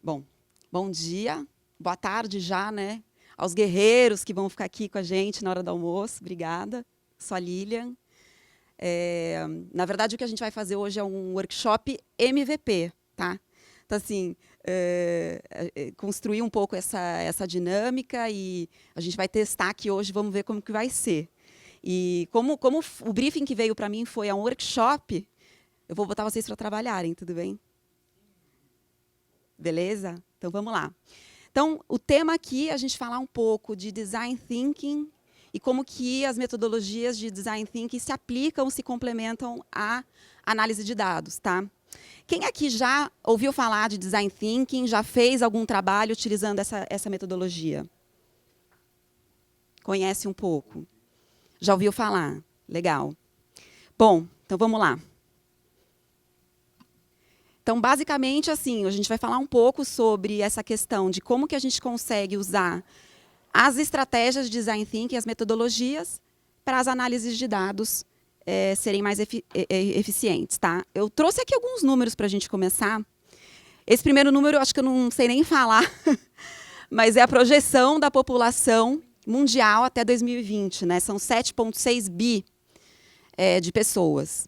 Bom, bom dia, boa tarde já, né? Aos guerreiros que vão ficar aqui com a gente na hora do almoço. Obrigada. Sou a Lilian. Na verdade, o que a gente vai fazer hoje é um workshop MVP, tá? Então, assim, construir um pouco essa dinâmica e a gente vai testar aqui hoje, vamos ver como que vai ser. E como o briefing que veio para mim foi um workshop, eu vou botar vocês para trabalharem, tudo bem? Beleza? Então, vamos lá. Então, o tema aqui é a gente falar um pouco de Design Thinking e como que as metodologias de Design Thinking se aplicam, se complementam à análise de dados, tá? Quem aqui já ouviu falar de Design Thinking, já fez algum trabalho utilizando essa metodologia? Conhece um pouco? Já ouviu falar? Legal. Bom, então vamos lá. Então, basicamente, assim, a gente vai falar um pouco sobre essa questão de como que a gente consegue usar as estratégias de Design Thinking, as metodologias, para as análises de dados serem mais eficientes. Tá? Eu trouxe aqui alguns números para a gente começar. Esse primeiro número, eu acho que eu não sei nem falar, mas é a projeção da população mundial até 2020. Né? São 7,6 bi de pessoas.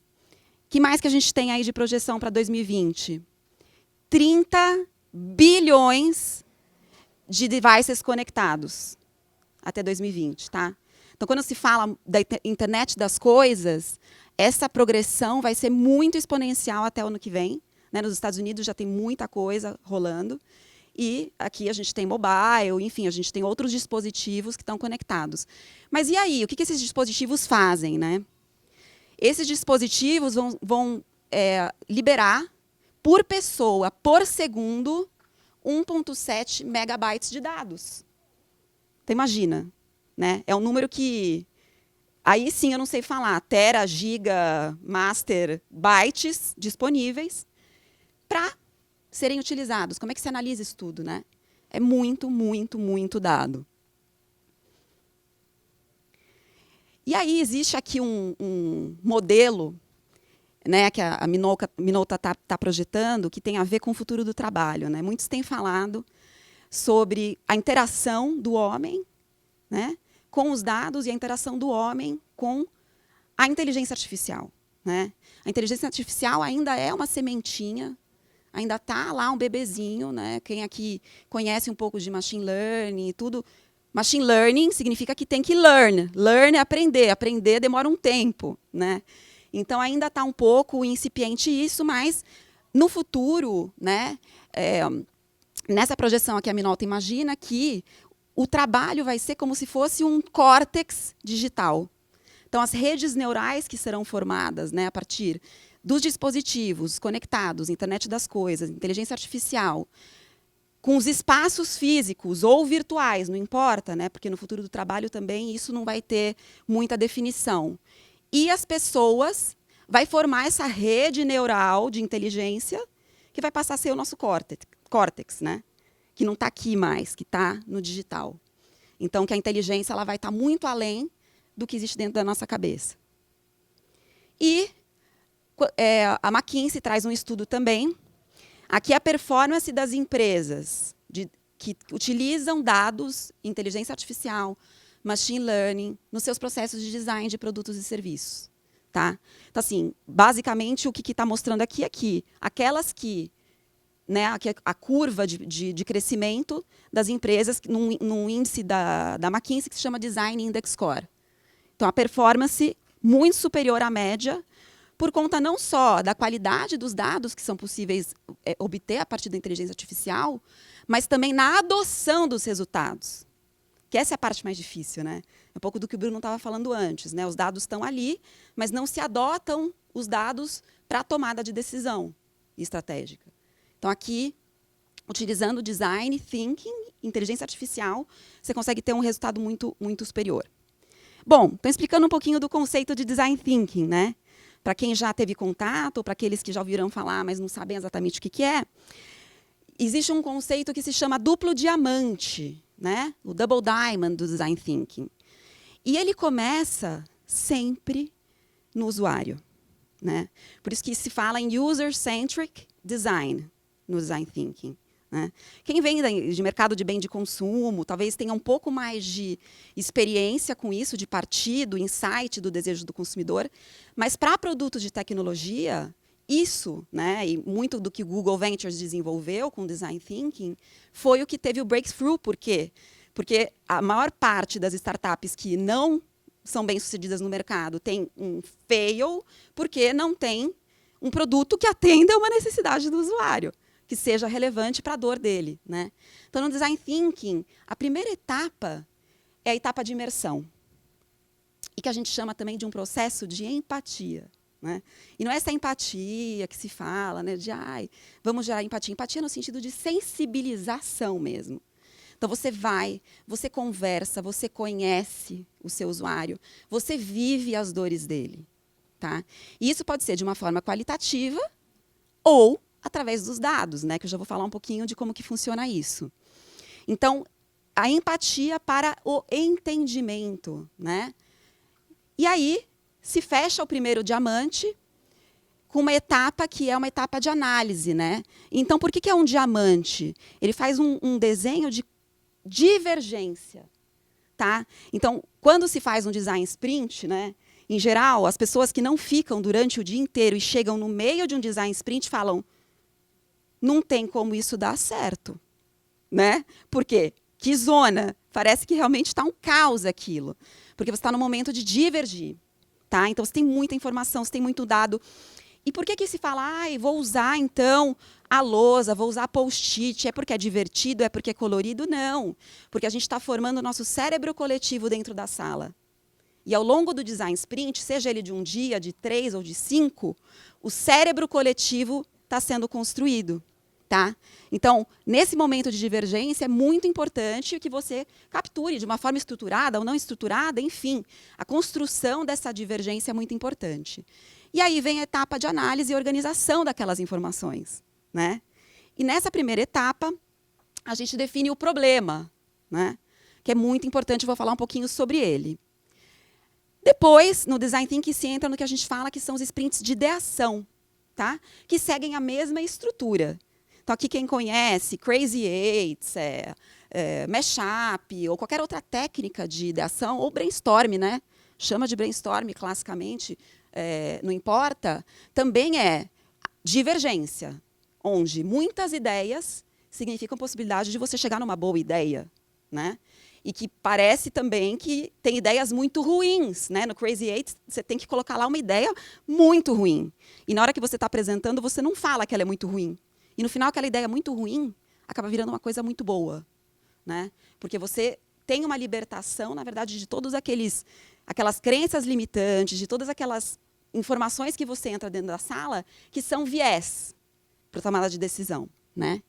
O que mais que a gente tem aí de projeção para 2020? 30 bilhões de devices conectados até 2020, tá? Então, quando se fala da internet das coisas, essa progressão vai ser muito exponencial até o ano que vem. Né? Nos Estados Unidos já tem muita coisa rolando. E aqui a gente tem mobile, enfim, a gente tem outros dispositivos que estão conectados. Mas e aí? O que esses dispositivos fazem, né? Esses dispositivos vão liberar, por pessoa, por segundo, 1,7 megabytes de dados. Então, imagina. Né? É um número que, aí sim eu não sei falar, tera, giga, master, bytes disponíveis para serem utilizados. Como é que se analisa isso tudo? Né? É muito, muito, muito dado. E aí existe aqui um modelo, né, que a Minolta está projetando, que tem a ver com o futuro do trabalho. Né? Muitos têm falado sobre a interação do homem, né, com os dados e a interação do homem com a inteligência artificial. Né? A inteligência artificial ainda é uma sementinha, ainda está lá um bebezinho. Né? Quem aqui conhece um pouco de machine learning e tudo, machine learning significa que tem que learn. Learn é aprender. Aprender demora um tempo. Né? Então, ainda está um pouco incipiente isso, mas, no futuro, né, nessa projeção aqui, a Minolta imagina que o trabalho vai ser como se fosse um córtex digital. Então, as redes neurais que serão formadas, né, a partir dos dispositivos conectados, internet das coisas, inteligência artificial, com os espaços físicos ou virtuais, não importa, né, porque no futuro do trabalho também isso não vai ter muita definição. E as pessoas vai formar essa rede neural de inteligência que vai passar a ser o nosso córtex, né? Que não está aqui mais, que está no digital. Então, que a inteligência ela vai estar muito além do que existe dentro da nossa cabeça. E a McKinsey traz um estudo também. Aqui a performance das empresas que utilizam dados, inteligência artificial, machine learning, nos seus processos de design de produtos e serviços. Tá? Então, assim, basicamente, o que está mostrando aqui é que aquelas que né, a curva de crescimento das empresas num índice da McKinsey que se chama Design Index Score. Então, a performance muito superior à média, por conta não só da qualidade dos dados que são possíveis obter a partir da inteligência artificial, mas também na adoção dos resultados. Que essa é a parte mais difícil. Né? É um pouco do que o Bruno estava falando antes. Né? Os dados estão ali, mas não se adotam os dados para a tomada de decisão estratégica. Então, aqui, utilizando design, thinking, inteligência artificial, você consegue ter um resultado muito, muito superior. Bom, estou explicando um pouquinho do conceito de design thinking. Né? Para quem já teve contato, ou para aqueles que já ouviram falar, mas não sabem exatamente o que é, existe um conceito que se chama duplo diamante, né? O double diamond do design thinking. E ele começa sempre no usuário. Né? Por isso que se fala em user-centric design, no design thinking. né? Quem vem de mercado de bem de consumo, talvez tenha um pouco mais de experiência com isso, de partido, insight do desejo do consumidor, mas para produtos de tecnologia, isso, né, e muito do que o Google Ventures desenvolveu com Design Thinking, foi o que teve o breakthrough. Por quê? Porque a maior parte das startups que não são bem-sucedidas no mercado tem um fail, porque não tem um produto que atenda a uma necessidade do usuário, que seja relevante para a dor dele, né? Então, no Design Thinking, a primeira etapa é a etapa de imersão, e que a gente chama também de um processo de empatia, né? E não é essa empatia que se fala, né, de vamos gerar empatia. Empatia no sentido de sensibilização mesmo. Então, você vai, você conversa, você conhece o seu usuário, você vive as dores dele. Tá? E isso pode ser de uma forma qualitativa ou através dos dados, né, que eu já vou falar um pouquinho de como que funciona isso. Então, a empatia para o entendimento, né? E aí, se fecha o primeiro diamante com uma etapa que é uma etapa de análise, né? Então, por que é um diamante? Ele faz um desenho de divergência, tá? Então, quando se faz um design sprint, né, em geral, as pessoas que não ficam durante o dia inteiro e chegam no meio de um design sprint falam: não tem como isso dar certo, né? Por quê? Que zona? Parece que realmente está um caos aquilo, porque você está no momento de divergir, tá? Então, você tem muita informação, você tem muito dado. E por que se fala, vou usar, então, a lousa, vou usar post-it, é porque é divertido, é porque é colorido? Não, porque a gente está formando o nosso cérebro coletivo dentro da sala. E ao longo do design sprint, seja ele de um dia, de 3 ou de 5, o cérebro coletivo está sendo construído. Tá? Então, nesse momento de divergência, é muito importante que você capture de uma forma estruturada ou não estruturada, enfim. A construção dessa divergência é muito importante. E aí vem a etapa de análise e organização daquelas informações, né? E nessa primeira etapa, a gente define o problema, né? Que é muito importante, eu vou falar um pouquinho sobre ele. Depois, no Design Thinking, se entra no que a gente fala que são os sprints de ideação, tá? Que seguem a mesma estrutura. Então, aqui quem conhece Crazy Eights, Mashup, ou qualquer outra técnica de ideação, ou brainstorm, né? Chama de brainstorm, classicamente, não importa, também é divergência, onde muitas ideias significam possibilidade de você chegar numa boa ideia, né? E que parece também que tem ideias muito ruins, né? No Crazy Eight, você tem que colocar lá uma ideia muito ruim. E na hora que você está apresentando, você não fala que ela é muito ruim. E no final, aquela ideia muito ruim acaba virando uma coisa muito boa, né? Porque você tem uma libertação, na verdade, de todos aquelas crenças limitantes, de todas aquelas informações que você entra dentro da sala, que são viés para tomada de decisão, né?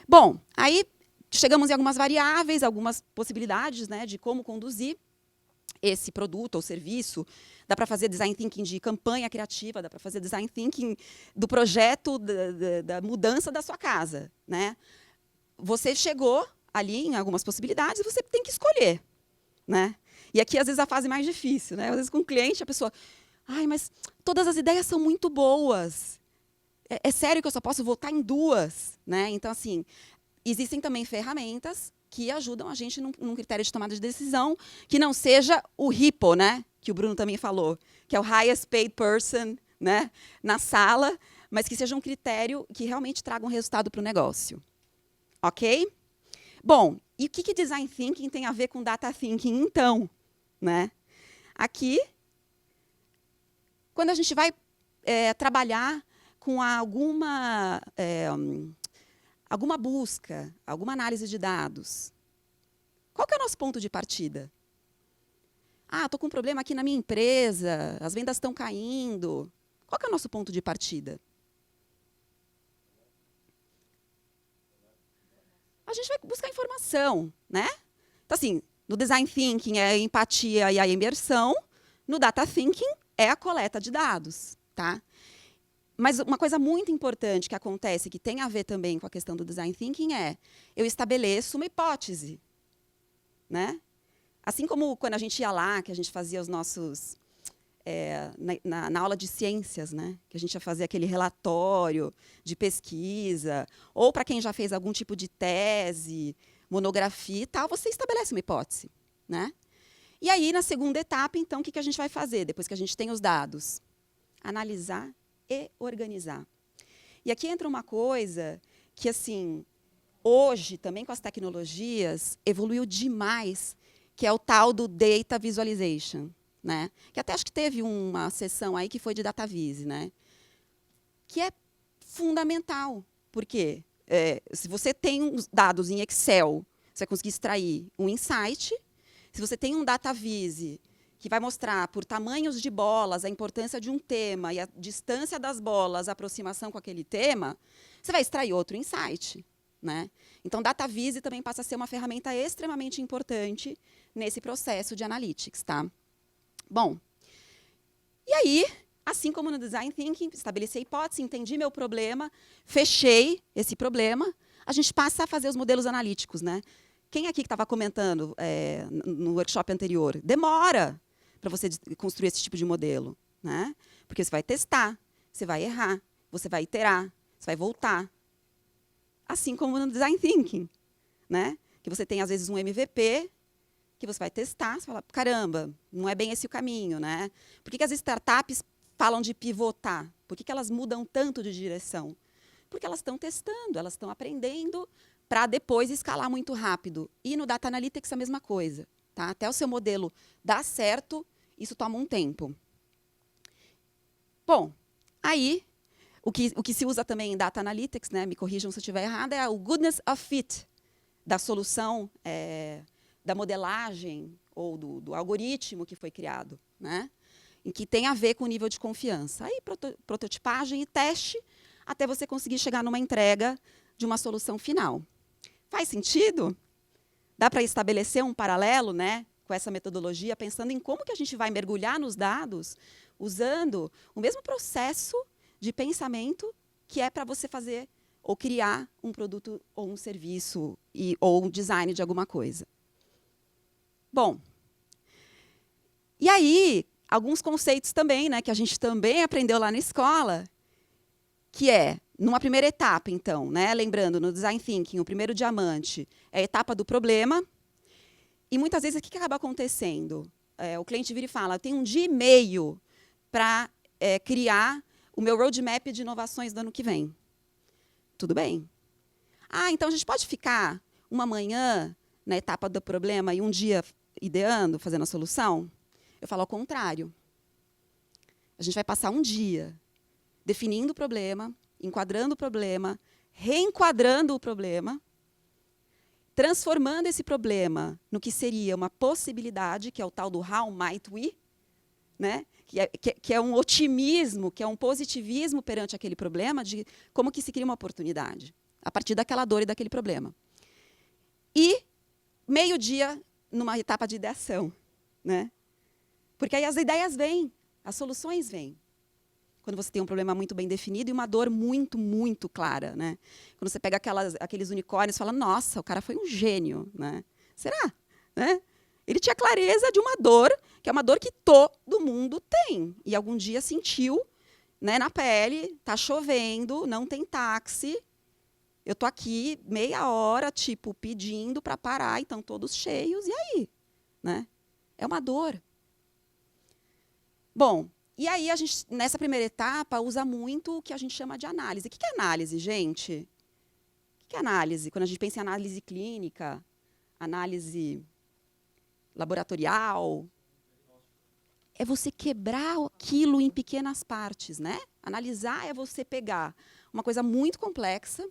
Bom, aí chegamos em algumas variáveis, algumas possibilidades, né, de como conduzir esse produto ou serviço. Dá para fazer design thinking de campanha criativa, dá para fazer design thinking do projeto da mudança da sua casa, né? Você chegou ali em algumas possibilidades e você tem que escolher, né? E aqui, às vezes, a fase mais difícil, né? Às vezes, com o cliente, a pessoa... mas todas as ideias são muito boas. É sério que eu só posso votar em 2, né? Então, assim, existem também ferramentas que ajudam a gente num critério de tomada de decisão que não seja o HIPPO, né? Que o Bruno também falou, que é o highest paid person, né? Na sala, mas que seja um critério que realmente traga um resultado para o negócio. Ok? Bom, e o que Design Thinking tem a ver com Data Thinking, então? Né? Aqui, quando a gente vai trabalhar com alguma busca, alguma análise de dados, qual que é o nosso ponto de partida? Estou com um problema aqui na minha empresa, as vendas estão caindo. Qual que é o nosso ponto de partida? A gente vai buscar informação, né? Então, assim, no Design Thinking é a empatia e a imersão, no Data Thinking é a coleta de dados, tá? Mas uma coisa muito importante que acontece, que tem a ver também com a questão do Design Thinking, eu estabeleço uma hipótese, né? Assim como quando a gente ia lá, que a gente fazia os nossos na aula de ciências, né? Que a gente ia fazer aquele relatório de pesquisa, ou para quem já fez algum tipo de tese, monografia e tal, você estabelece uma hipótese, né? E aí, na segunda etapa, então, o que a gente vai fazer, depois que a gente tem os dados? Analisar e organizar. E aqui entra uma coisa que, assim, hoje, também com as tecnologias, evoluiu demais, que é o tal do Data Visualization, né? Que até acho que teve uma sessão aí que foi de DataVis, né? Que é fundamental. Por quê? Se você tem os dados em Excel, você vai conseguir extrair um insight. Se você tem um DataVis que vai mostrar por tamanhos de bolas a importância de um tema e a distância das bolas, a aproximação com aquele tema, você vai extrair outro insight, né? Então, DataVis também passa a ser uma ferramenta extremamente importante nesse processo de analytics, tá? Bom, e aí, assim como no Design Thinking, estabeleci a hipótese, entendi meu problema, fechei esse problema, a gente passa a fazer os modelos analíticos, né? Quem aqui que estava comentando no workshop anterior? Demora para você construir esse tipo de modelo, né? Porque você vai testar, você vai errar, você vai iterar, você vai voltar. Assim como no Design Thinking, né? Que você tem, às vezes, um MVP, que você vai testar, você fala, caramba, não é bem esse o caminho, né? Por que as startups falam de pivotar? Por que elas mudam tanto de direção? Porque elas estão testando, elas estão aprendendo para depois escalar muito rápido. E no Data Analytics a mesma coisa, tá? Até o seu modelo dar certo, isso toma um tempo. Bom, aí, o que se usa também em Data Analytics, né, me corrijam se eu estiver errada, é o goodness of fit da solução, da modelagem ou do algoritmo que foi criado, né? Em que tem a ver com o nível de confiança. Aí, prototipagem e teste, até você conseguir chegar numa entrega de uma solução final. Faz sentido? Dá para estabelecer um paralelo, né, com essa metodologia, pensando em como que a gente vai mergulhar nos dados, usando o mesmo processo de pensamento que é para você fazer ou criar um produto ou um serviço ou um design de alguma coisa. Bom, e aí, alguns conceitos também, né, que a gente também aprendeu lá na escola, que é, numa primeira etapa, então, né, lembrando, no Design Thinking, o primeiro diamante é a etapa do problema, e muitas vezes o que acaba acontecendo? O cliente vira e fala, eu tenho um dia e meio para criar o meu roadmap de inovações do ano que vem. Tudo bem. Ah, então a gente pode ficar uma manhã na etapa do problema e um dia ideando, fazendo a solução? Eu falo ao contrário. A gente vai passar um dia definindo o problema, enquadrando o problema, reenquadrando o problema, transformando esse problema no que seria uma possibilidade, que é o tal do how might we, né? Que é um otimismo, que é um positivismo perante aquele problema, de como que se cria uma oportunidade, a partir daquela dor e daquele problema. E meio-dia numa etapa de ideação, né? Porque aí as ideias vêm, as soluções vêm. Quando você tem um problema muito bem definido e uma dor muito, muito clara, né? Quando você pega aqueles unicórnios e fala, nossa, o cara foi um gênio, né? Será? Né? Ele tinha clareza de uma dor, que é uma dor que todo mundo tem. E algum dia sentiu, né, na pele, está chovendo, não tem táxi, eu estou aqui meia hora, tipo, pedindo para parar, então todos cheios, e aí? Né? É uma dor. Bom, e aí a gente, nessa primeira etapa, usa muito o que a gente chama de análise. O que é análise, gente? O que é análise? Quando a gente pensa em análise clínica, análise laboratorial, é você quebrar aquilo em pequenas partes, né? Analisar é você pegar uma coisa muito complexa,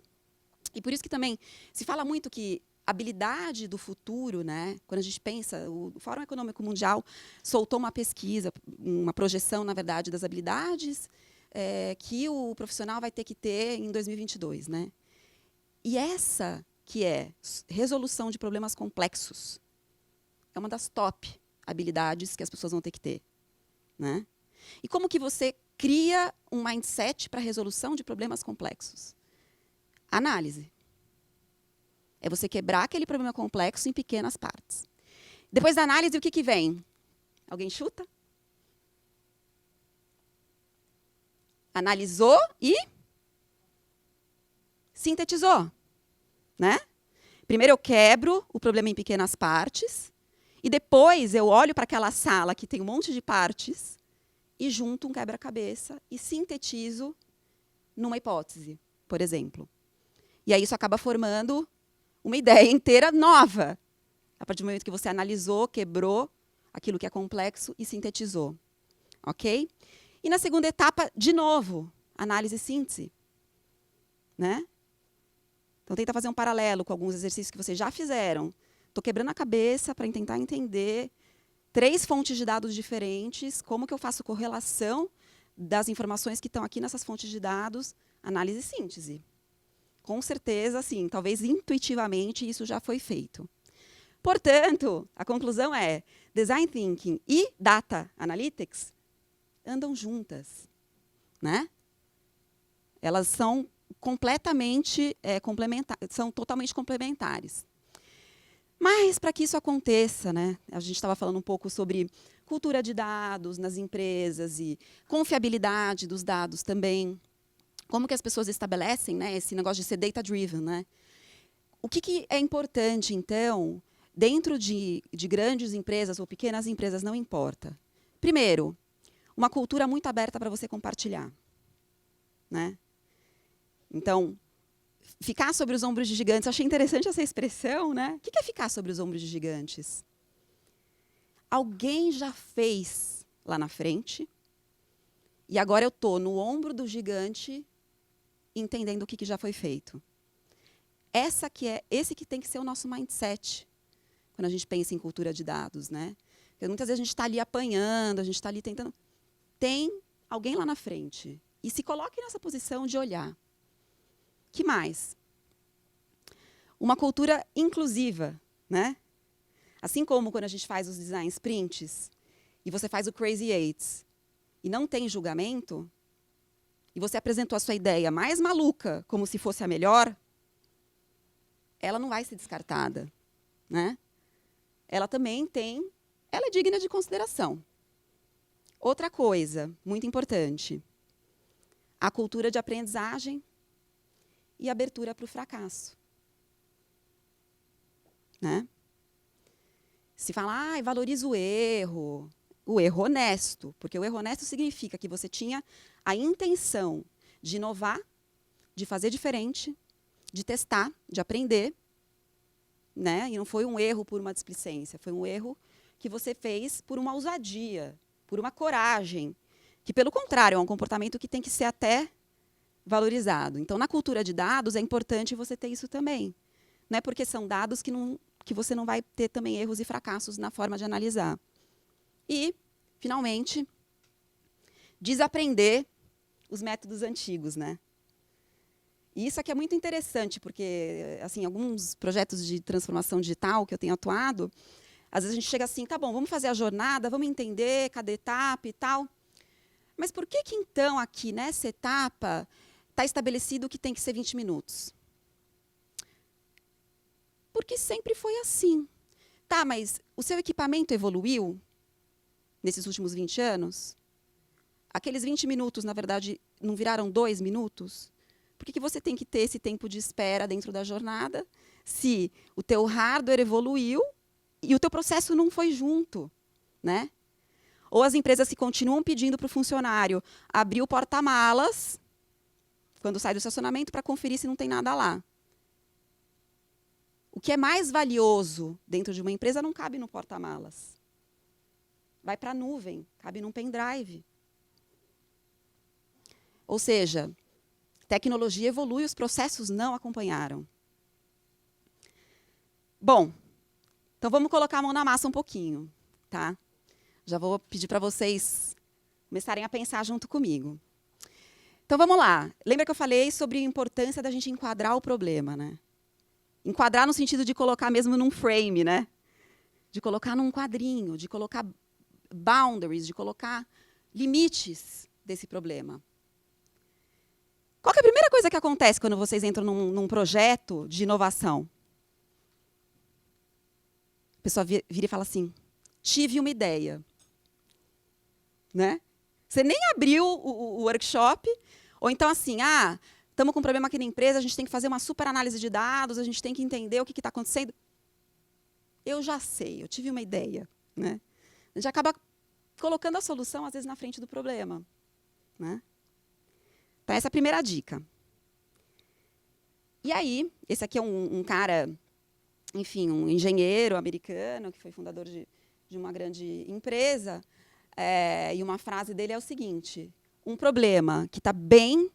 e por isso que também se fala muito que habilidade do futuro, né? Quando a gente pensa, o Fórum Econômico Mundial soltou uma pesquisa, uma projeção, na verdade, das habilidades que o profissional vai ter que ter em 2022, né? E essa que é resolução de problemas complexos é uma das top habilidades que as pessoas vão ter que ter, né? E como que você cria um mindset para resolução de problemas complexos? Análise. É você quebrar aquele problema complexo em pequenas partes. Depois da análise, o que vem? Alguém chuta? Analisou e sintetizou, né? Primeiro eu quebro o problema em pequenas partes e depois eu olho para aquela sala que tem um monte de partes e junto um quebra-cabeça e sintetizo numa hipótese, por exemplo. E aí isso acaba formando uma ideia inteira nova, a partir do momento que você analisou, quebrou aquilo que é complexo e sintetizou. Ok? E na segunda etapa, de novo, análise e síntese. Né? Então, tenta fazer um paralelo com alguns exercícios que vocês já fizeram. Estou quebrando a cabeça para tentar entender 3 fontes de dados diferentes, como que eu faço correlação das informações que estão aqui nessas fontes de dados, análise e síntese. Com certeza, assim, talvez intuitivamente isso já foi feito. Portanto, a conclusão é, Design Thinking e Data Analytics andam juntas. Né? Elas são completamente são totalmente complementares. Mas, para que isso aconteça, né, a gente estava falando um pouco sobre cultura de dados nas empresas e confiabilidade dos dados também. Como que as pessoas estabelecem, né, esse negócio de ser data-driven. Né? O que é importante, então, dentro de grandes empresas ou pequenas empresas, não importa. Primeiro, uma cultura muito aberta para você compartilhar. Né? Então, ficar sobre os ombros de gigantes, achei interessante essa expressão, né? O que é ficar sobre os ombros de gigantes? Alguém já fez lá na frente, e agora eu estou no ombro do gigante, entendendo o que já foi feito. Esse que tem que ser o nosso mindset, quando a gente pensa em cultura de dados, né? Porque muitas vezes a gente está ali apanhando, a gente está ali tentando... Tem alguém lá na frente. E se coloque nessa posição de olhar. Que mais? Uma cultura inclusiva, né? Assim como quando a gente faz os design sprints e você faz o Crazy Eights e não tem julgamento, e você apresentou a sua ideia mais maluca como se fosse a melhor, ela não vai ser descartada, né? Ela é digna de consideração. Outra coisa muito importante, a cultura de aprendizagem e abertura para o fracasso. Né? Se fala, valoriza o erro honesto, porque o erro honesto significa que você tinha a intenção de inovar, de fazer diferente, de testar, de aprender, né? E não foi um erro por uma displicência, foi um erro que você fez por uma ousadia, por uma coragem, que, pelo contrário, é um comportamento que tem que ser até valorizado. Então, na cultura de dados, é importante você ter isso também. Não é porque são dados que você não vai ter também erros e fracassos na forma de analisar. E, finalmente, desaprender os métodos antigos. Né? E isso aqui é muito interessante, porque assim, alguns projetos de transformação digital que eu tenho atuado, às vezes a gente chega assim, tá bom, vamos fazer a jornada, vamos entender cada etapa e tal. Mas por que então, aqui nessa etapa, está estabelecido que tem que ser 20 minutos? Porque sempre foi assim. Tá, mas o seu equipamento evoluiu nesses últimos 20 anos? Aqueles 20 minutos, na verdade, não viraram 2 minutos? Por que você tem que ter esse tempo de espera dentro da jornada se o teu hardware evoluiu e o teu processo não foi junto? Né? Ou as empresas que continuam pedindo para o funcionário abrir o porta-malas quando sai do estacionamento para conferir se não tem nada lá. O que é mais valioso dentro de uma empresa não cabe no porta-malas. Vai para a nuvem, cabe num pendrive. Ou seja, tecnologia evolui, os processos não acompanharam. Bom, então vamos colocar a mão na massa um pouquinho. Tá? Já vou pedir para vocês começarem a pensar junto comigo. Então, vamos lá. Lembra que eu falei sobre a importância da gente enquadrar o problema, né? Enquadrar no sentido de colocar mesmo num frame, né? De colocar num quadrinho, de colocar boundaries, de colocar limites desse problema. Qual que é a primeira coisa que acontece quando vocês entram num projeto de inovação? A pessoa vira e fala assim, tive uma ideia. Né? Você nem abriu o workshop, ou então assim, estamos com um problema aqui na empresa, a gente tem que fazer uma super análise de dados, a gente tem que entender o que está acontecendo. Eu já sei, eu tive uma ideia. Né? A gente acaba colocando a solução, às vezes, na frente do problema. Né? Então, essa é a primeira dica. E aí, esse aqui é um cara, enfim, um engenheiro americano, que foi fundador de uma grande empresa, e uma frase dele é o seguinte: um problema que está bem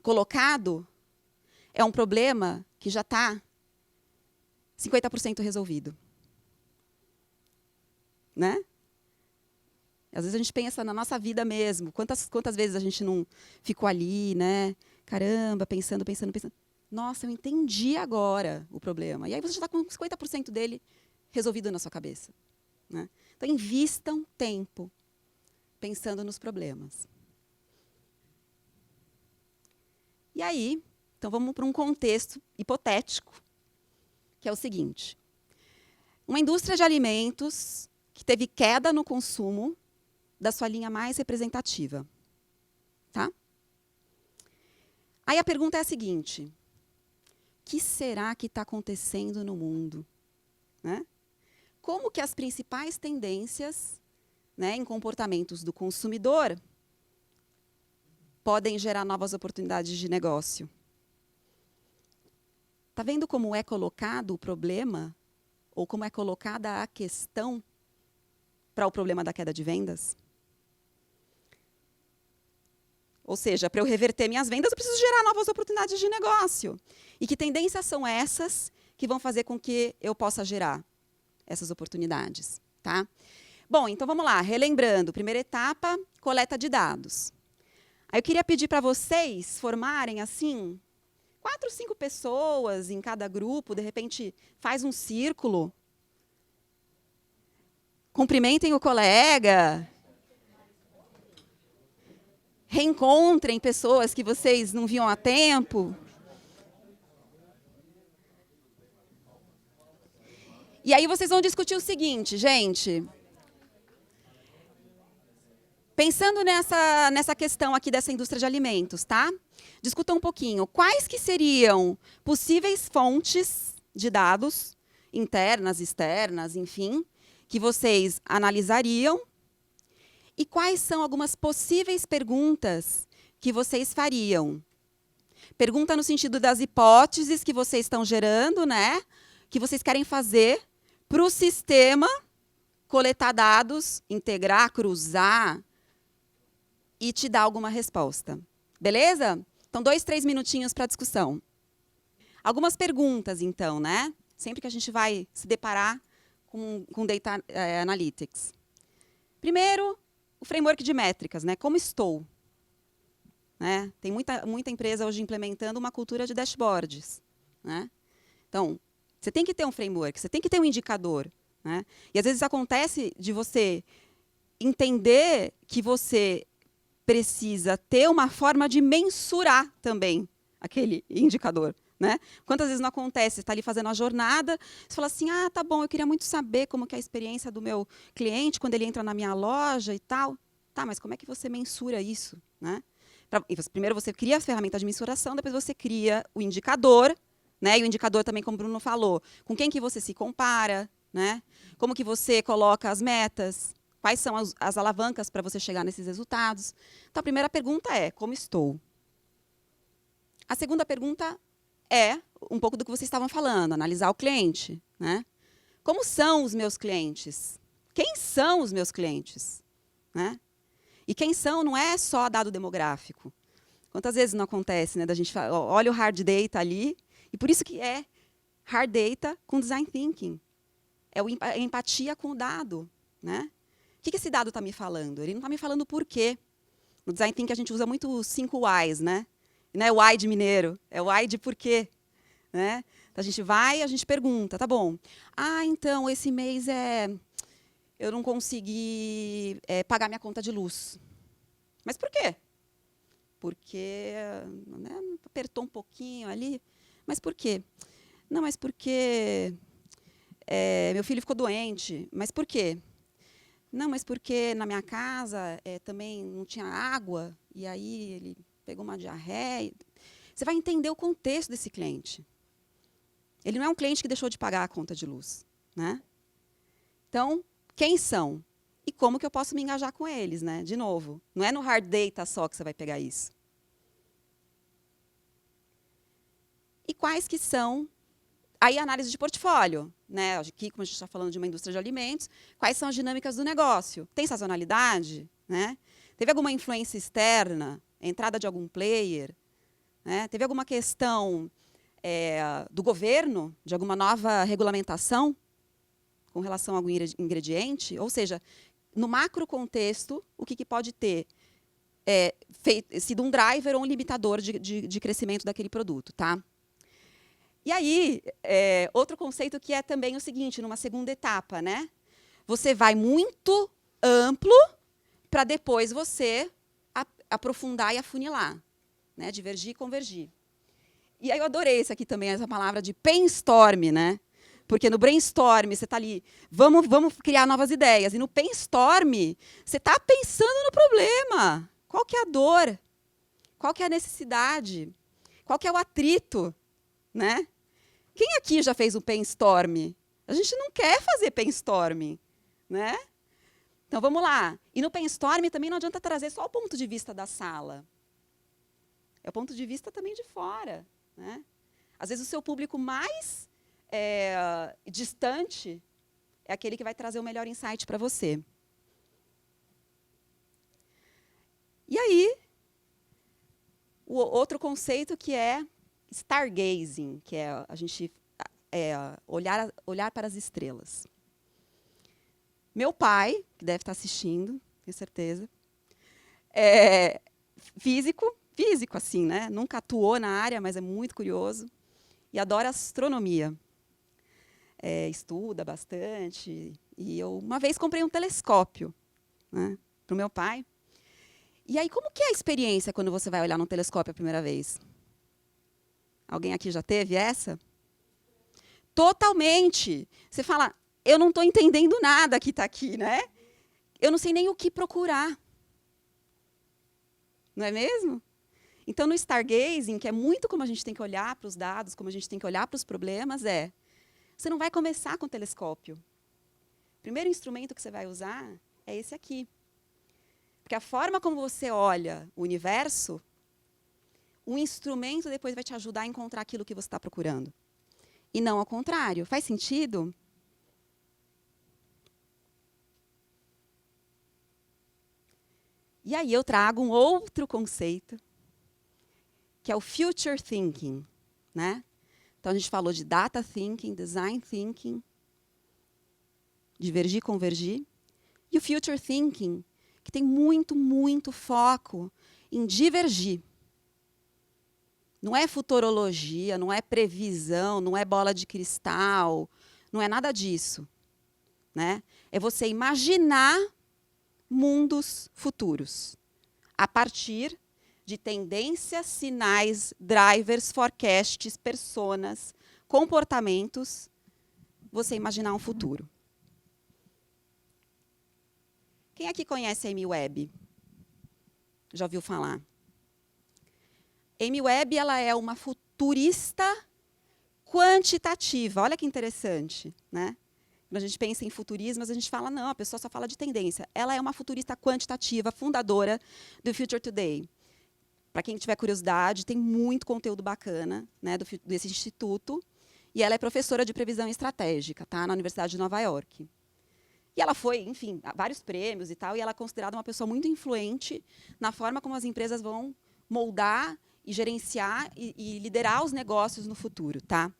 colocado é um problema que já está 50% resolvido. Né? Às vezes a gente pensa na nossa vida mesmo. Quantas vezes a gente não ficou ali, né? Caramba, pensando. Nossa, eu entendi agora o problema. E aí você já está com 50% dele resolvido na sua cabeça. Né? Então, invistam tempo pensando nos problemas. E aí, então vamos para um contexto hipotético, que é o seguinte. Uma indústria de alimentos que teve queda no consumo da sua linha mais representativa. Tá? Aí a pergunta é a seguinte: o que será que está acontecendo no mundo? Né? Como que as principais tendências, né, em comportamentos do consumidor podem gerar novas oportunidades de negócio? Está vendo como é colocado o problema, ou como é colocada a questão para o problema da queda de vendas? Ou seja, para eu reverter minhas vendas, eu preciso gerar novas oportunidades de negócio. E que tendências são essas que vão fazer com que eu possa gerar essas oportunidades? Tá? Bom, então vamos lá. Relembrando, primeira etapa, coleta de dados. Aí eu queria pedir para vocês formarem, assim, 4, 5 pessoas em cada grupo. De repente, faz um círculo. Cumprimentem o colega. Reencontrem pessoas que vocês não viam há tempo. E aí vocês vão discutir o seguinte, gente. Pensando nessa questão aqui dessa indústria de alimentos, tá? Discutam um pouquinho. Quais que seriam possíveis fontes de dados, internas, externas, enfim, que vocês analisariam? E quais são algumas possíveis perguntas que vocês fariam? Pergunta no sentido das hipóteses que vocês estão gerando, né? Que vocês querem fazer para o sistema coletar dados, integrar, cruzar e te dar alguma resposta. Beleza? Então, 2, 3 minutinhos para discussão. Algumas perguntas, então, né? Sempre que a gente vai se deparar com Data Analytics. Primeiro, o framework de métricas, né? Como estou? Né? Tem muita empresa hoje implementando uma cultura de dashboards. Né? Então, você tem que ter um framework, você tem que ter um indicador. Né? E às vezes acontece de você entender que você precisa ter uma forma de mensurar também aquele indicador. Né? Quantas vezes não acontece? Você está ali fazendo a jornada, você fala assim, tá bom, eu queria muito saber como que é a experiência do meu cliente quando ele entra na minha loja e tal. Tá, mas como é que você mensura isso? Né? Primeiro você cria a ferramenta de mensuração, depois você cria o indicador, né? E o indicador também, como o Bruno falou, com quem que você se compara, né? Como que você coloca as metas, quais são as alavancas para você chegar nesses resultados. Então, a primeira pergunta é, como estou? A segunda pergunta é um pouco do que vocês estavam falando, analisar o cliente. Né? Como são os meus clientes? Quem são os meus clientes? Né? E quem são não é só dado demográfico. Quantas vezes não acontece, né, da gente falar, olha o hard data ali, e por isso que é hard data com design thinking. É a empatia com o dado. Né? O que esse dado está me falando? Ele não está me falando por quê. No design thinking a gente usa muito os 5 whys, né? Não é why de mineiro, é why de porquê. Né? Então, a gente vai, a gente pergunta, tá bom. Então, esse mês eu não consegui pagar minha conta de luz. Mas por quê? Porque né, apertou um pouquinho ali. Mas por quê? Não, mas porque meu filho ficou doente. Mas por quê? Não, mas porque na minha casa também não tinha água, e aí ele pegou uma diarreia. Você vai entender o contexto desse cliente. Ele não é um cliente que deixou de pagar a conta de luz, né? Então, quem são? E como que eu posso me engajar com eles, né? De novo, não é no hard data só que você vai pegar isso. E quais que são... Aí, análise de portfólio, né? Aqui, como a gente está falando de uma indústria de alimentos, quais são as dinâmicas do negócio? Tem sazonalidade, né? Teve alguma influência externa? Entrada de algum player? Né? Teve alguma questão do governo, de alguma nova regulamentação com relação a algum ingrediente? Ou seja, no macro contexto, o que pode ter sido um driver ou um limitador de crescimento daquele produto, tá? E aí, outro conceito que é também o seguinte, numa segunda etapa, né? Você vai muito amplo para depois você aprofundar e afunilar, né? Divergir e convergir. E aí eu adorei esse aqui também, essa palavra de brainstorm, né? Porque no brainstorm você está ali, vamos criar novas ideias. E no brainstorm, você está pensando no problema. Qual que é a dor? Qual que é a necessidade? Qual que é o atrito? Né? Quem aqui já fez um brainstorm? A gente não quer fazer brainstorm, né? Então vamos lá. E no brainstorm também não adianta trazer só o ponto de vista da sala. É o ponto de vista também de fora, né? Às vezes o seu público mais distante é aquele que vai trazer o melhor insight para você. E aí, o outro conceito que é stargazing, que é a gente olhar para as estrelas. Meu pai, que deve estar assistindo, tenho certeza, é físico assim, né? Nunca atuou na área, mas é muito curioso e adora astronomia. Estuda bastante. E eu, uma vez, comprei um telescópio, né, para o meu pai. E aí, como que é a experiência quando você vai olhar num telescópio a primeira vez? Alguém aqui já teve essa? Totalmente. Você fala, eu não estou entendendo nada que está aqui, né? Eu não sei nem o que procurar. Não é mesmo? Então, no stargazing, que é muito como a gente tem que olhar para os dados, como a gente tem que olhar para os problemas, você não vai começar com o telescópio. O primeiro instrumento que você vai usar é esse aqui. Porque a forma como você olha o universo, o instrumento depois vai te ajudar a encontrar aquilo que você está procurando. E não ao contrário. Faz sentido? E aí eu trago um outro conceito, que é o future thinking, né? Então a gente falou de data thinking, design thinking, divergir, convergir, e o future thinking, que tem muito foco em divergir. Não é futurologia, não é previsão, não é bola de cristal, não é nada disso, né? É você imaginar mundos futuros a partir de tendências, sinais, drivers, forecasts, personas, comportamentos, você imaginar um futuro. Quem aqui conhece a Amy Webb? Já ouviu falar? Amy Webb, ela é uma futurista quantitativa. Olha que interessante, né? Quando a gente pensa em futurismo, a gente fala, não, a pessoa só fala de tendência. Ela é uma futurista quantitativa, fundadora do Future Today. Para quem tiver curiosidade, tem muito conteúdo bacana, né, desse instituto. E ela é professora de previsão estratégica, tá, na Universidade de Nova York. E ela foi, enfim, a vários prêmios e tal, e ela é considerada uma pessoa muito influente na forma como as empresas vão moldar e gerenciar e liderar os negócios no futuro, tá?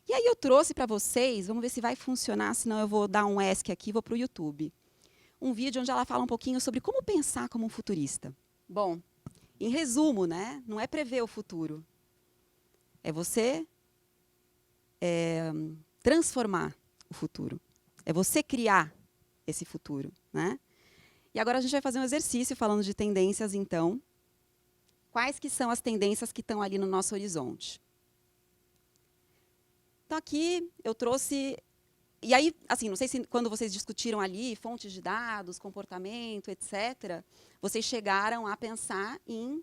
E aí eu trouxe para vocês, vamos ver se vai funcionar, senão eu vou dar um ESC aqui, vou para o YouTube. Um vídeo onde ela fala um pouquinho sobre como pensar como um futurista. Bom, em resumo, né, não é prever o futuro. É você transformar o futuro. É você criar esse futuro, né? E agora a gente vai fazer um exercício falando de tendências, então. Quais que são as tendências que estão ali no nosso horizonte? Então, aqui eu trouxe E aí, assim, não sei se quando vocês discutiram ali fontes de dados, comportamento, etc., vocês chegaram a pensar em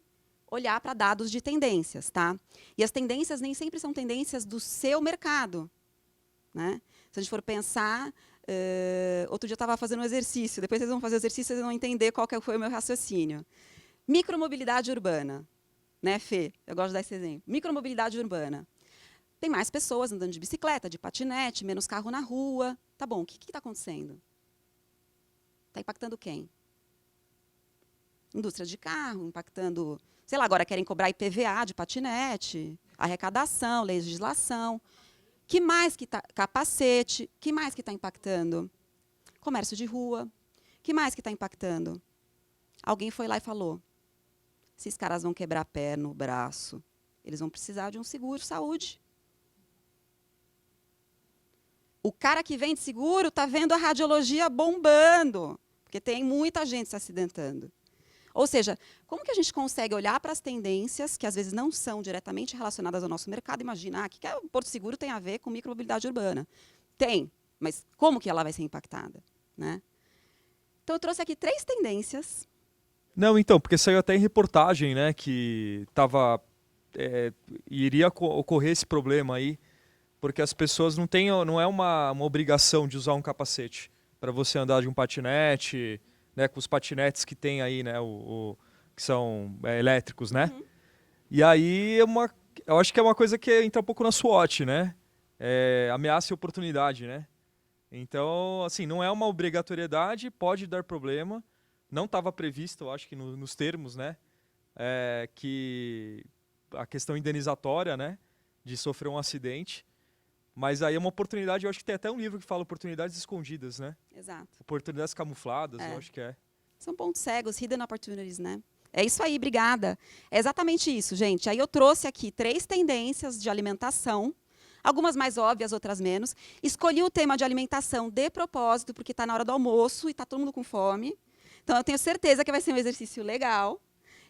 olhar para dados de tendências, tá? E as tendências nem sempre são tendências do seu mercado, né? Se a gente for pensar, outro dia eu estava fazendo um exercício, depois vocês vão fazer o exercício, vocês vão entender qual que foi o meu raciocínio. Micromobilidade urbana, né, Fê? Eu gosto de dar esse exemplo. Micromobilidade urbana. Tem mais pessoas andando de bicicleta, de patinete, menos carro na rua. Tá bom, o que está acontecendo? Está impactando quem? Indústria de carro, impactando... Sei lá, agora querem cobrar IPVA de patinete, arrecadação, legislação. Que mais que tá... Capacete. Que mais que está impactando? Comércio de rua. Que mais que está impactando? Alguém foi lá e falou, esses caras vão quebrar a perna, o braço, eles vão precisar de um seguro-saúde. O cara que vende seguro está vendo a radiologia bombando, porque tem muita gente se acidentando. Ou seja, como que a gente consegue olhar para as tendências, que às vezes não são diretamente relacionadas ao nosso mercado, imaginar que o Porto Seguro tem a ver com micromobilidade urbana? Tem, mas como que ela vai ser impactada, né? Então, eu trouxe aqui 3 tendências. Não, então, porque saiu até em reportagem, né, que iria ocorrer esse problema aí, porque as pessoas não é uma obrigação de usar um capacete para você andar de um patinete, né, com os patinetes que tem aí, né, que são elétricos, né? Uhum. E aí eu acho que é uma coisa que entra um pouco na SWOT, né? Ameaça e oportunidade, né? Então, assim, não é uma obrigatoriedade, pode dar problema. Não estava previsto, eu acho que nos termos, né? Que a questão indenizatória, né? De sofrer um acidente. Mas aí é uma oportunidade, eu acho que tem até um livro que fala oportunidades escondidas, né? Exato. Oportunidades camufladas, eu acho que é. São pontos cegos, hidden opportunities, né? É isso aí, obrigada. É exatamente isso, gente. Aí eu trouxe aqui 3 tendências de alimentação, algumas mais óbvias, outras menos. Escolhi o tema de alimentação de propósito, porque está na hora do almoço e está todo mundo com fome. Então, eu tenho certeza que vai ser um exercício legal.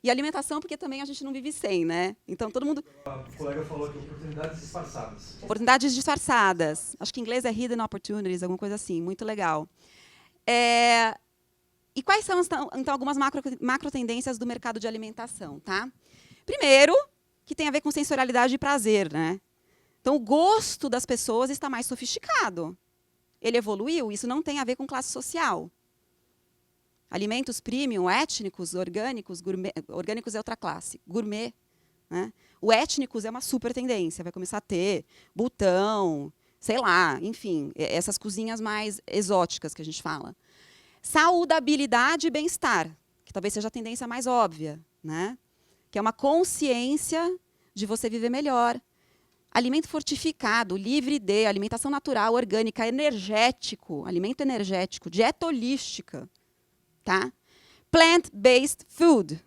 E alimentação, porque também a gente não vive sem, né? Então, todo mundo... O colega falou aqui, oportunidades disfarçadas. Oportunidades disfarçadas. Acho que em inglês é hidden opportunities, alguma coisa assim. Muito legal. E quais são, então, algumas macro tendências do mercado de alimentação, tá? Primeiro, que tem a ver com sensorialidade e prazer, né? Então, o gosto das pessoas está mais sofisticado. Ele evoluiu, isso não tem a ver com classe social. Alimentos premium, étnicos, orgânicos, gourmet, orgânicos é outra classe, gourmet, né? O étnicos é uma super tendência, vai começar a ter botão, sei lá, enfim, essas cozinhas mais exóticas que a gente fala. Saudabilidade e bem-estar, que talvez seja a tendência mais óbvia, né? Que é uma consciência de você viver melhor. Alimento fortificado, livre de, alimentação natural, orgânica, energético, alimento energético, dieta holística. Tá? Plant-based food.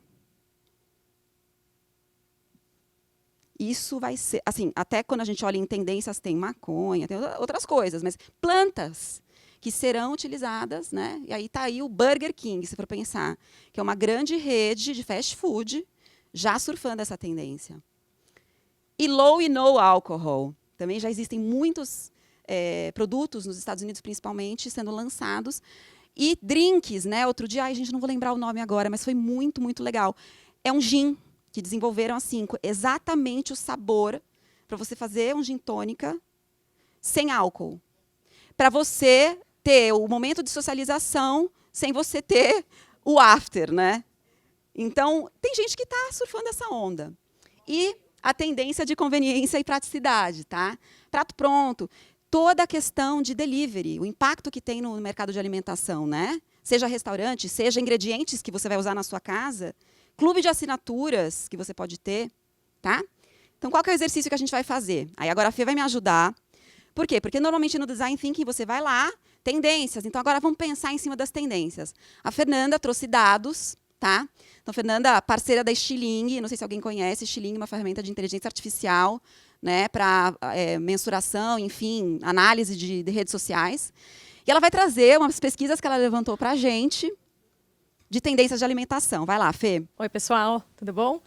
Isso vai ser, assim, até quando a gente olha em tendências, tem maconha, tem outras coisas, mas plantas que serão utilizadas, né? E aí está aí o Burger King, se for pensar, que é uma grande rede de fast food, já surfando essa tendência. E low e no alcohol. Também já existem muitos produtos, nos Estados Unidos principalmente, sendo lançados. E drinks, né? Outro dia, a gente não vou lembrar o nome agora, mas foi muito, muito legal. É um gin que desenvolveram assim, exatamente o sabor para você fazer um gin tônica sem álcool. Para você ter o momento de socialização sem você ter o after, né? Então, tem gente que está surfando essa onda. E a tendência de conveniência e praticidade, tá? Prato pronto. Toda a questão de delivery, o impacto que tem no mercado de alimentação, né? Seja restaurante, seja ingredientes que você vai usar na sua casa, clube de assinaturas que você pode ter, tá? Então, qual que é o exercício que a gente vai fazer? Aí agora a Fê vai me ajudar. Por quê? Porque normalmente no Design Thinking você vai lá, tendências. Então, agora vamos pensar em cima das tendências. A Fernanda trouxe dados, tá? Então, Fernanda, parceira da Stiling, não sei se alguém conhece, Stiling é uma ferramenta de inteligência artificial, né, para mensuração, enfim, análise de redes sociais. E ela vai trazer umas pesquisas que ela levantou para a gente de tendências de alimentação. Vai lá, Fê. Oi, pessoal, tudo bom?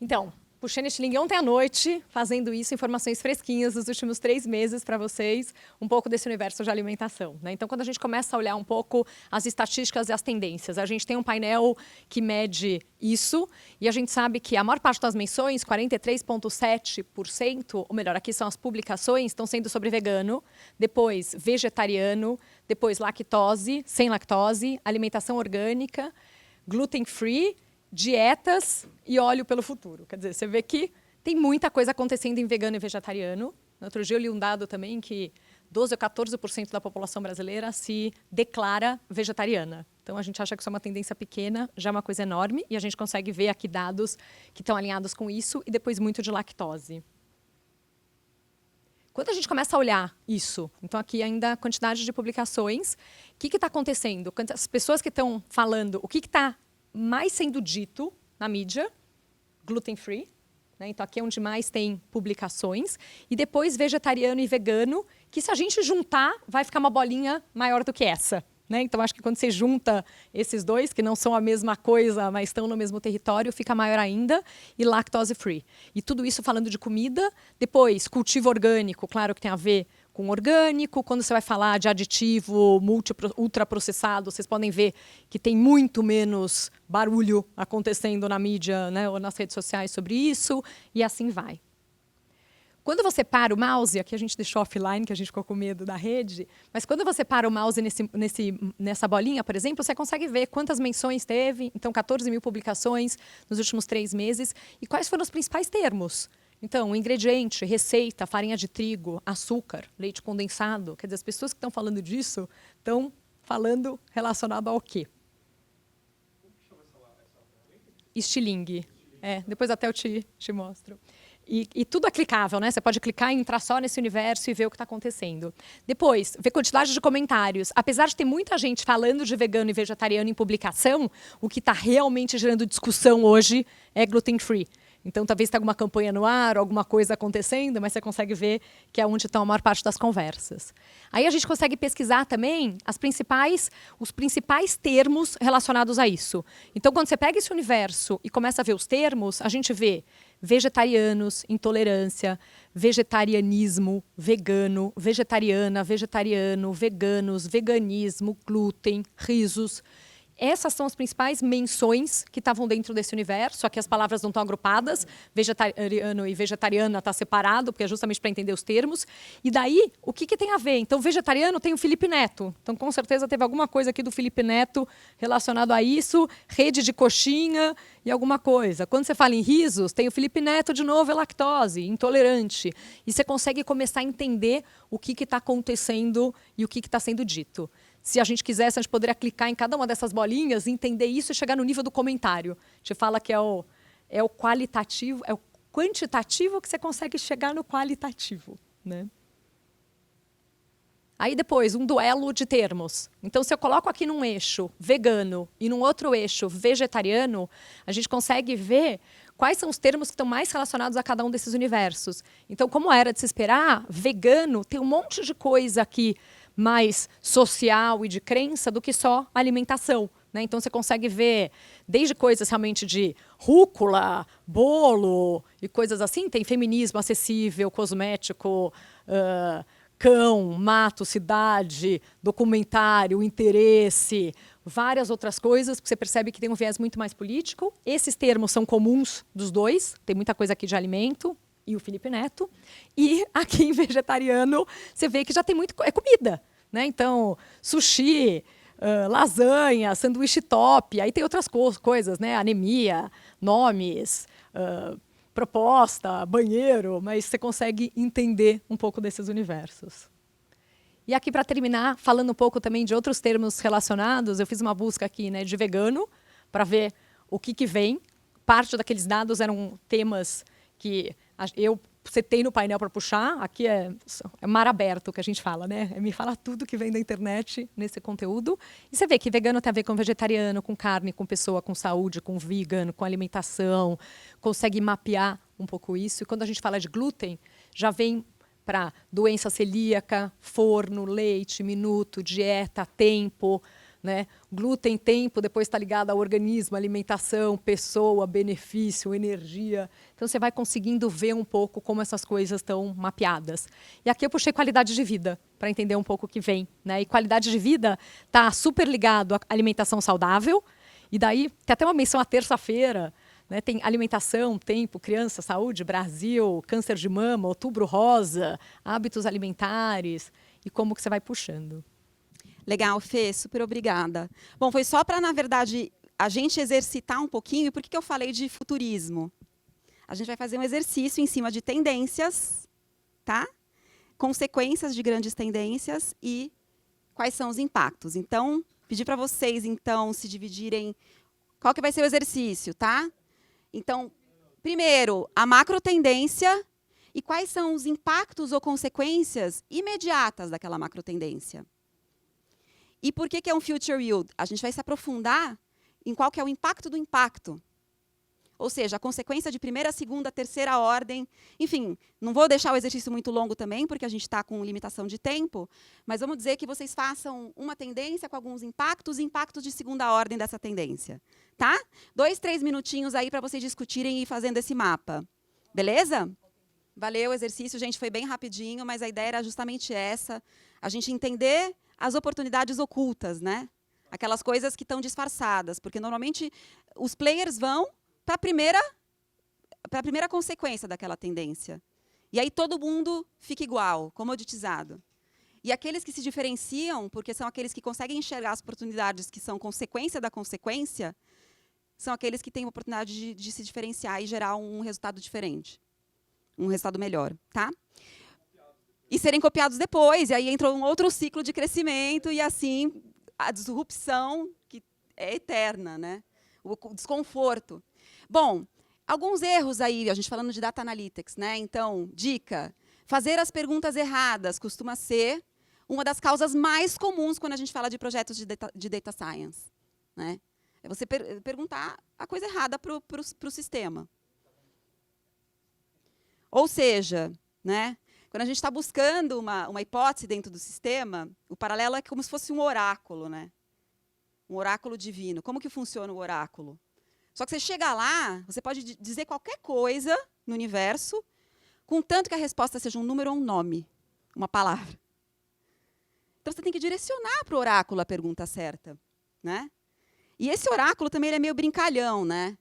Então, puxei nesse link ontem à noite, fazendo isso, informações fresquinhas dos últimos 3 meses para vocês, um pouco desse universo de alimentação, né? Então, quando a gente começa a olhar um pouco as estatísticas e as tendências, a gente tem um painel que mede isso, e a gente sabe que a maior parte das menções, 43,7%, ou melhor, aqui são as publicações, estão sendo sobre vegano, depois vegetariano, depois lactose, sem lactose, alimentação orgânica, gluten free, dietas e óleo pelo futuro. Quer dizer, você vê que tem muita coisa acontecendo em vegano e vegetariano. No outro dia eu li um dado também que 12 ou 14% da população brasileira se declara vegetariana. Então a gente acha que isso é uma tendência pequena, já é uma coisa enorme, e a gente consegue ver aqui dados que estão alinhados com isso, e depois muito de lactose. Quando a gente começa a olhar isso, então aqui ainda a quantidade de publicações, o que está acontecendo? As pessoas que estão falando, o que está mais sendo dito na mídia, gluten free, né? Então aqui é onde mais tem publicações, e depois vegetariano e vegano, que se a gente juntar, vai ficar uma bolinha maior do que essa, né? Então acho que quando você junta esses dois, que não são a mesma coisa, mas estão no mesmo território, fica maior ainda, e lactose free. E tudo isso falando de comida, depois cultivo orgânico, claro que tem a ver com orgânico. Quando você vai falar de aditivo ultraprocessado, vocês podem ver que tem muito menos barulho acontecendo na mídia, né, ou nas redes sociais sobre isso, e assim vai. Quando você para o mouse, aqui a gente deixou offline, que a gente ficou com medo da rede, mas quando você para o mouse nessa bolinha, por exemplo, você consegue ver quantas menções teve, então 14 mil publicações nos últimos 3 meses, e quais foram os principais termos. Então, ingrediente, receita, farinha de trigo, açúcar, leite condensado. Quer dizer, as pessoas que estão falando disso estão falando relacionado ao quê? Estilingue. Depois até eu te mostro. E tudo é clicável, né? Você pode clicar e entrar só nesse universo e ver o que está acontecendo. Depois, ver quantidade de comentários. Apesar de ter muita gente falando de vegano e vegetariano em publicação, o que está realmente gerando discussão hoje é gluten free. Então, talvez tenha alguma campanha no ar, alguma coisa acontecendo, mas você consegue ver que é onde estão a maior parte das conversas. Aí a gente consegue pesquisar também os principais termos relacionados a isso. Então, quando você pega esse universo e começa a ver os termos, a gente vê vegetarianos, intolerância, vegetarianismo, vegano, vegetariana, vegetariano, veganos, veganismo, glúten, risos. Essas são as principais menções que estavam dentro desse universo. Aqui as palavras não estão agrupadas. Vegetariano e vegetariana está separado, porque é justamente para entender os termos. E daí, o que tem a ver? Então, vegetariano tem o Felipe Neto. Então, com certeza, teve alguma coisa aqui do Felipe Neto relacionado a isso. Rede de coxinha e alguma coisa. Quando você fala em risos, tem o Felipe Neto, de novo, é lactose, intolerante. E você consegue começar a entender o que está acontecendo e o que está sendo dito. Se a gente quisesse, a gente poderia clicar em cada uma dessas bolinhas, entender isso e chegar no nível do comentário. A gente fala que é o qualitativo, é o quantitativo que você consegue chegar no qualitativo, né? Aí depois, um duelo de termos. Então, se eu coloco aqui num eixo vegano e num outro eixo vegetariano, a gente consegue ver quais são os termos que estão mais relacionados a cada um desses universos. Então, como era de se esperar, vegano tem um monte de coisa aqui mais social e de crença do que só alimentação, né? Então, você consegue ver desde coisas realmente de rúcula, bolo e coisas assim. Tem feminismo acessível, cosmético, cão, mato, cidade, documentário, interesse, várias outras coisas, porque você percebe que tem um viés muito mais político. Esses termos são comuns dos dois, tem muita coisa aqui de alimento, e o Felipe Neto. E aqui em vegetariano, você vê que já tem muito... É comida, né? Então, sushi, lasanha, sanduíche top, aí tem outras coisas, né? Anemia, nomes, proposta, banheiro, mas você consegue entender um pouco desses universos. E aqui, para terminar, falando um pouco também de outros termos relacionados, eu fiz uma busca aqui, né, de vegano, para ver o que vem. Parte daqueles dados eram temas que eu setei no painel para puxar. Aqui é mar aberto que a gente fala, né? Me fala tudo que vem da internet nesse conteúdo. E você vê que vegano tem a ver com vegetariano, com carne, com pessoa, com saúde, com vegan, com alimentação. Consegue mapear um pouco isso. E quando a gente fala de glúten, já vem para doença celíaca, forno, leite, minuto, dieta, tempo, né? Glúten, tempo, depois está ligado ao organismo, alimentação, pessoa, benefício, energia. Então, você vai conseguindo ver um pouco como essas coisas estão mapeadas. E aqui eu puxei qualidade de vida, para entender um pouco o que vem, né? E qualidade de vida está super ligado à alimentação saudável. E daí, tem até uma menção à terça-feira, né? Tem alimentação, tempo, criança, saúde, Brasil, câncer de mama, outubro rosa, hábitos alimentares e como que você vai puxando. Legal, Fê, super obrigada. Bom, foi só para, na verdade, a gente exercitar um pouquinho. Por que eu falei de futurismo? A gente vai fazer um exercício em cima de tendências, tá? Consequências de grandes tendências e quais são os impactos. Então, pedir para vocês, então, se dividirem. Qual que vai ser o exercício, tá? Então, primeiro, a macro tendência e quais são os impactos ou consequências imediatas daquela macro tendência. E por que é um future yield? A gente vai se aprofundar em qual que é o impacto do impacto. Ou seja, a consequência de primeira, segunda, terceira ordem. Enfim, não vou deixar o exercício muito longo também, porque a gente está com limitação de tempo, mas vamos dizer que vocês façam uma tendência com alguns impactos e impactos de segunda ordem dessa tendência. Tá? 2, 3 minutinhos aí para vocês discutirem e ir fazendo esse mapa. Beleza? Valeu o exercício, gente, foi bem rapidinho, mas a ideia era justamente essa, a gente entender as oportunidades ocultas, né? Aquelas coisas que estão disfarçadas, porque normalmente os players vão para a primeira consequência daquela tendência. E aí todo mundo fica igual, comoditizado. E aqueles que se diferenciam, porque são aqueles que conseguem enxergar as oportunidades que são consequência da consequência, são aqueles que têm a oportunidade de se diferenciar e gerar um resultado diferente. Um resultado melhor, tá? E serem copiados depois, e aí entra um outro ciclo de crescimento, e assim, a disrupção, que é eterna, né? O desconforto. Bom, alguns erros aí, a gente falando de data analytics, né? Então, dica, fazer as perguntas erradas costuma ser uma das causas mais comuns quando a gente fala de projetos de data science, né? É você perguntar a coisa errada para o sistema. Ou seja, né? Quando a gente está buscando uma hipótese dentro do sistema, o paralelo é como se fosse um oráculo, né? Um oráculo divino. Como que funciona o oráculo? Só que você chega lá, você pode dizer qualquer coisa no universo, contanto que a resposta seja um número ou um nome, uma palavra. Então, você tem que direcionar para o oráculo a pergunta certa, né? E esse oráculo também ele é meio brincalhão, né?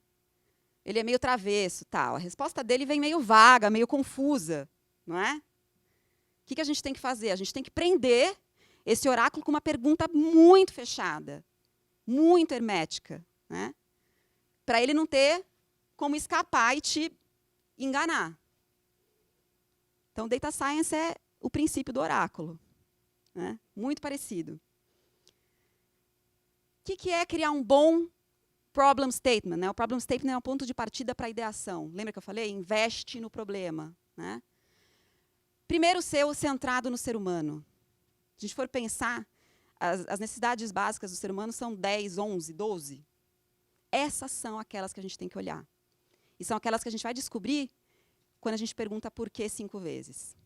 Ele é meio travesso, tal. A resposta dele vem meio vaga, meio confusa, não é? O que a gente tem que fazer? A gente tem que prender esse oráculo com uma pergunta muito fechada, muito hermética, né? Para ele não ter como escapar e te enganar. Então, Data Science é o princípio do oráculo, né? Muito parecido. O que é criar um bom problem statement, né? O problem statement é um ponto de partida para a ideação. Lembra que eu falei? Investe no problema, né? Primeiro, ser centrado no ser humano. Se a gente for pensar, as necessidades básicas do ser humano são 10, 11, 12. Essas são aquelas que a gente tem que olhar. E são aquelas que a gente vai descobrir quando a gente pergunta por que 5 vezes.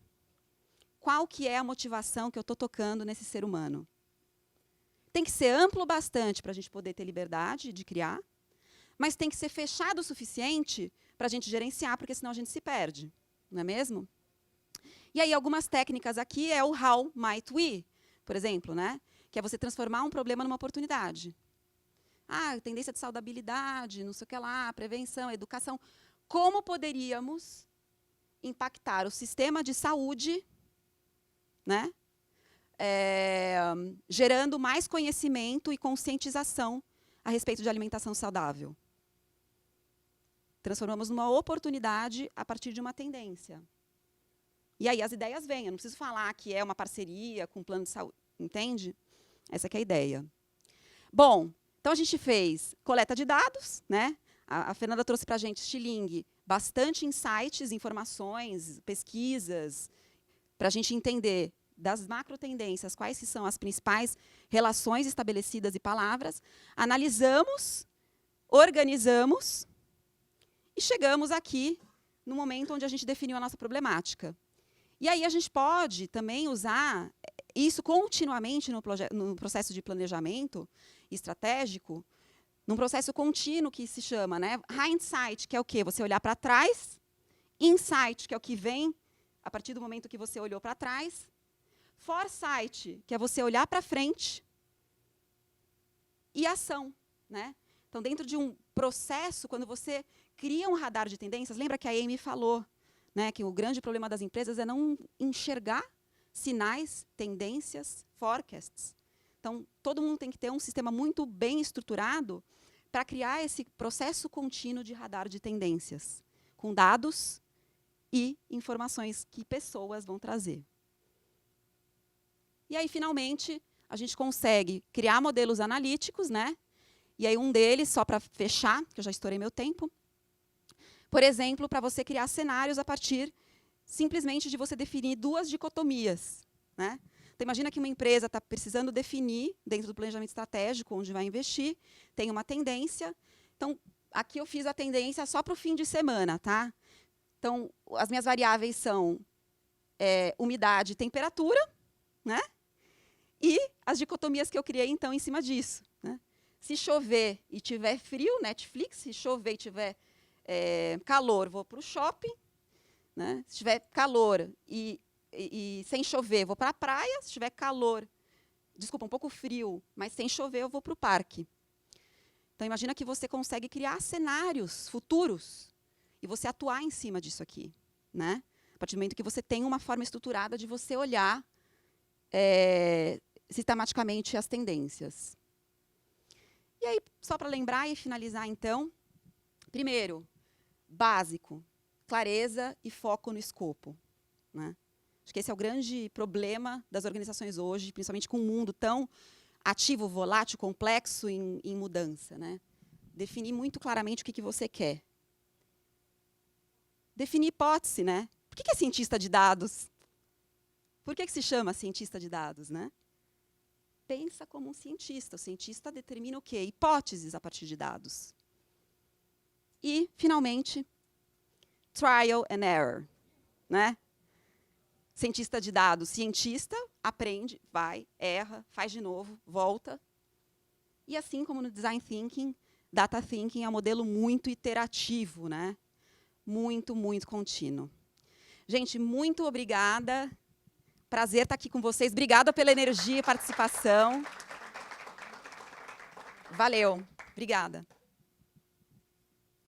Qual que é a motivação que eu estou tocando nesse ser humano? Tem que ser amplo bastante para a gente poder ter liberdade de criar, mas tem que ser fechado o suficiente para a gente gerenciar, porque senão a gente se perde. Não é mesmo? E aí, algumas técnicas aqui é o how might we, por exemplo, né? Que é você transformar um problema numa oportunidade. Ah, tendência de saudabilidade, não sei o que lá, prevenção, educação. Como poderíamos impactar o sistema de saúde, né? Gerando mais conhecimento e conscientização a respeito de alimentação saudável. Transformamos numa oportunidade a partir de uma tendência. E aí as ideias vêm. Eu não preciso falar que é uma parceria com um plano de saúde. Entende? Essa que é a ideia. Bom, então a gente fez coleta de dados, né? A Fernanda trouxe para a gente, Stiling, bastante insights, informações, pesquisas, para a gente entender das macro tendências quais são as principais relações estabelecidas e palavras. Analisamos, organizamos e chegamos aqui no momento onde a gente definiu a nossa problemática. E aí a gente pode também usar isso continuamente no processo de planejamento estratégico, num processo contínuo que se chama, né, hindsight, que é o quê? Você olhar para trás, insight, que é o que vem a partir do momento que você olhou para trás, foresight, que é você olhar para frente, e ação, né? Então, dentro de um processo, quando você cria um radar de tendências, lembra que a Amy falou, né, que o grande problema das empresas é não enxergar sinais, tendências, forecasts. Então, todo mundo tem que ter um sistema muito bem estruturado para criar esse processo contínuo de radar de tendências, com dados e informações que pessoas vão trazer. E aí, finalmente, a gente consegue criar modelos analíticos, né? E aí um deles, só para fechar, que eu já estourei meu tempo, por exemplo, para você criar cenários a partir simplesmente de você definir duas dicotomias, né? Então, imagina que uma empresa está precisando definir, dentro do planejamento estratégico, onde vai investir, tem uma tendência. Então, aqui eu fiz a tendência só para o fim de semana, tá? Então, as minhas variáveis são umidade e temperatura, né? E as dicotomias que eu criei, então, em cima disso, né? Se chover e tiver frio, Netflix. Se chover e tiver calor, vou para o shopping, né? Se tiver calor e sem chover, vou para a praia. Se tiver calor, desculpa, um pouco frio, mas sem chover, eu vou para o parque. Então, imagina que você consegue criar cenários futuros e você atuar em cima disso aqui, né? A partir do momento que você tem uma forma estruturada de você olhar sistematicamente as tendências. E aí, só para lembrar e finalizar, então, primeiro, básico, clareza e foco no escopo, né? Acho que esse é o grande problema das organizações hoje, principalmente com um mundo tão ativo, volátil, complexo, em mudança, né? Definir muito claramente o que você quer. Definir hipótese, né? Por que é cientista de dados? Por que se chama cientista de dados, né? Pensa como um cientista. O cientista determina o quê? Hipóteses a partir de dados. E, finalmente, trial and error, né? Cientista de dados. Cientista aprende, vai, erra, faz de novo, volta. E assim como no design thinking, data thinking é um modelo muito iterativo, né? Muito, muito contínuo. Gente, muito obrigada. Prazer estar aqui com vocês. Obrigada pela energia e participação. Valeu. Obrigada.